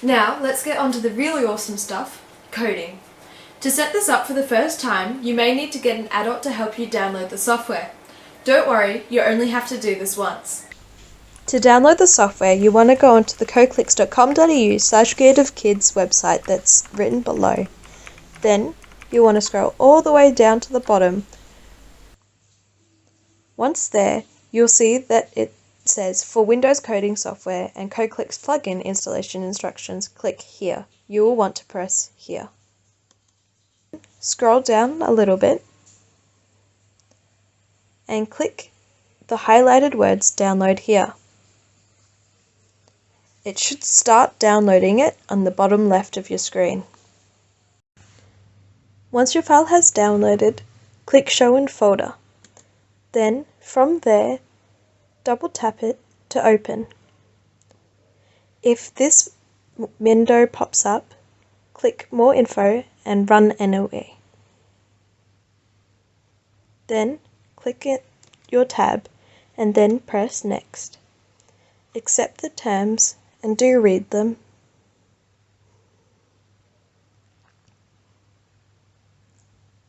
Now let's get on to the really awesome stuff, coding. To set this up for the first time, you may need to get an adult to help you download the software. Don't worry, you only have to do this once. To download the software, you want to go onto the KodeKLIX.com.au/creativekids website that's written below. Then, you want to scroll all the way down to the bottom. Once there, you'll see that it says for Windows coding software and KodeKLIX plugin installation instructions, click here. You will want to press here. Scroll down a little bit and click the highlighted words download here. It should start downloading it on the bottom left of your screen. Once your file has downloaded, click Show in Folder. Then, from there, double tap it to open. If this window pops up, click More Info and Run NOE. Then, click your tab and then press Next. Accept the terms and do read them.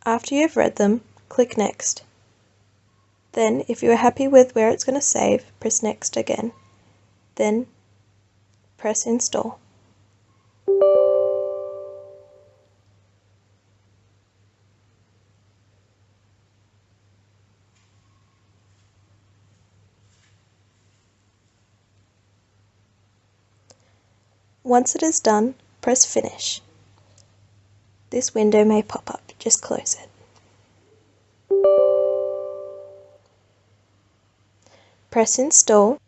After you've read them, click Next. Then, if you are happy with where it's going to save, press Next again. Then, press Install. Once it is done, press Finish. This window may pop up, just close it. Press Install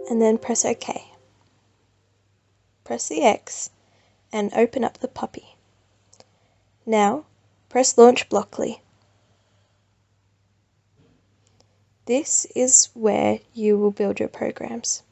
and then press OK. Press the X and open up the puppy. Now press Launch Blockly. This is where you will build your programs.